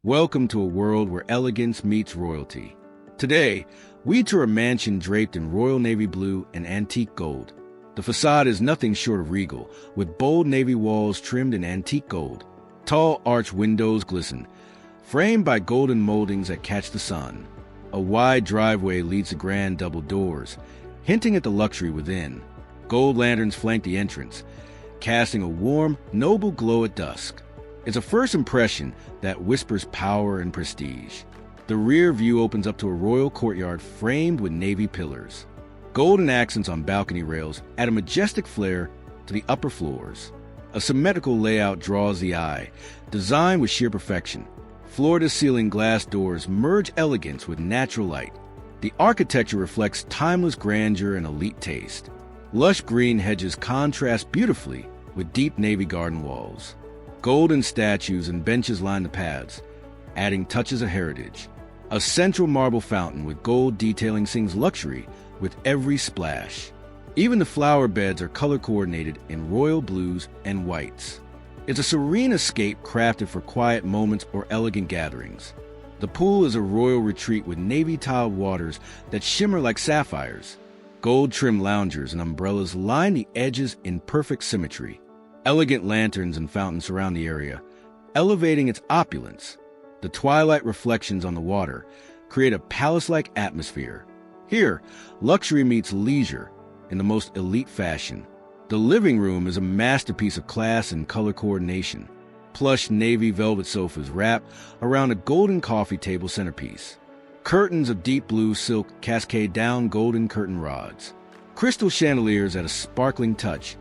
Welcome to a world where elegance meets royalty. Today, we tour a mansion draped in royal navy blue and antique gold. The facade is nothing short of regal, with bold navy walls trimmed in antique gold. Tall arched windows glisten, framed by golden moldings that catch the sun. A wide driveway leads to grand double doors, hinting at the luxury within. Gold lanterns flank the entrance, casting a warm, noble glow at dusk. It's a first impression that whispers power and prestige. The rear view opens up to a royal courtyard framed with navy pillars. Golden accents on balcony rails add a majestic flair to the upper floors. A symmetrical layout draws the eye, designed with sheer perfection. Floor-to-ceiling glass doors merge elegance with natural light. The architecture reflects timeless grandeur and elite taste. Lush green hedges contrast beautifully with deep navy garden walls. Golden statues and benches line the paths, adding touches of heritage. A central marble fountain with gold detailing sings luxury with every splash. Even the flower beds are color-coordinated in royal blues and whites. It's a serene escape crafted for quiet moments or elegant gatherings. The pool is a royal retreat with navy-tiled waters that shimmer like sapphires. Gold-trimmed loungers and umbrellas line the edges in perfect symmetry. Elegant lanterns and fountains surround the area, elevating its opulence. The twilight reflections on the water create a palace-like atmosphere. Here, luxury meets leisure in the most elite fashion. The living room is a masterpiece of class and color coordination. Plush navy velvet sofas wrap around a golden coffee table centerpiece. Curtains of deep blue silk cascade down golden curtain rods. Crystal chandeliers add a sparkling touch,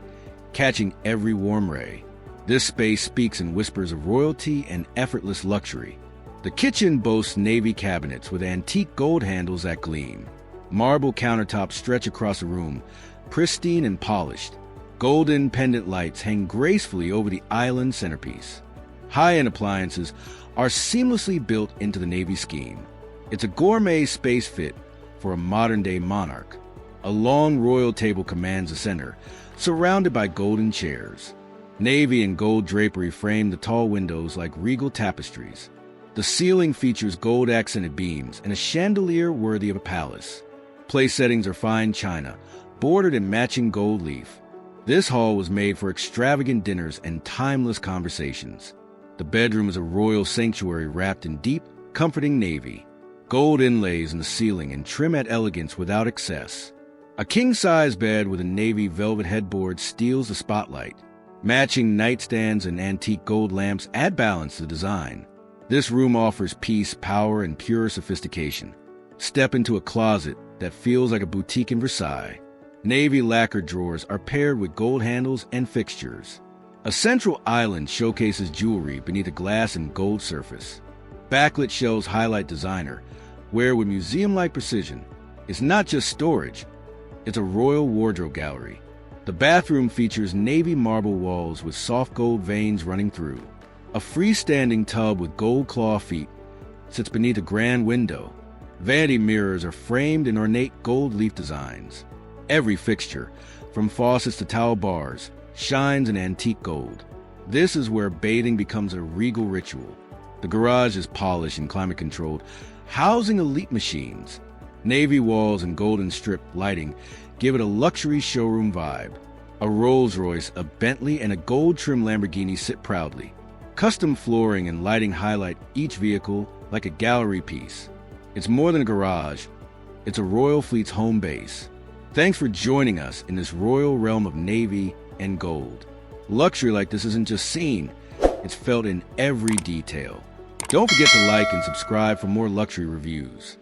catching every warm ray. This space speaks in whispers of royalty and effortless luxury. The kitchen boasts navy cabinets with antique gold handles that gleam. Marble countertops stretch across the room, pristine and polished. Golden pendant lights hang gracefully over the island centerpiece. High-end appliances are seamlessly built into the navy scheme. It's a gourmet space fit for a modern-day monarch. A long royal table commands the center, surrounded by golden chairs. Navy and gold drapery frame the tall windows like regal tapestries. The ceiling features gold-accented beams and a chandelier worthy of a palace. Place settings are fine china, bordered in matching gold leaf. This hall was made for extravagant dinners and timeless conversations. The bedroom is a royal sanctuary wrapped in deep, comforting navy. Gold inlays in the ceiling and trim at elegance without excess. A king-size bed with a navy velvet headboard steals the spotlight. Matching nightstands and antique gold lamps add balance to the design. This room offers peace, power, and pure sophistication. Step into a closet that feels like a boutique in Versailles. Navy lacquered drawers are paired with gold handles and fixtures. A central island showcases jewelry beneath a glass and gold surface. Backlit shelves highlight designer, where with museum-like precision, it's not just storage, it's a royal wardrobe gallery. The bathroom features navy marble walls with soft gold veins running through. A freestanding tub with gold claw feet sits beneath a grand window. Vanity mirrors are framed in ornate gold leaf designs. Every fixture, from faucets to towel bars, shines in antique gold. This is where bathing becomes a regal ritual. The garage is polished and climate-controlled, housing elite machines. Navy walls and golden strip lighting give it a luxury showroom vibe. A Rolls-Royce, a Bentley, and a gold-trimmed Lamborghini sit proudly. Custom flooring and lighting highlight each vehicle like a gallery piece. It's more than a garage. It's a royal fleet's home base. Thanks for joining us in this royal realm of navy and gold. Luxury like this isn't just seen, it's felt in every detail. Don't forget to like and subscribe for more luxury reviews.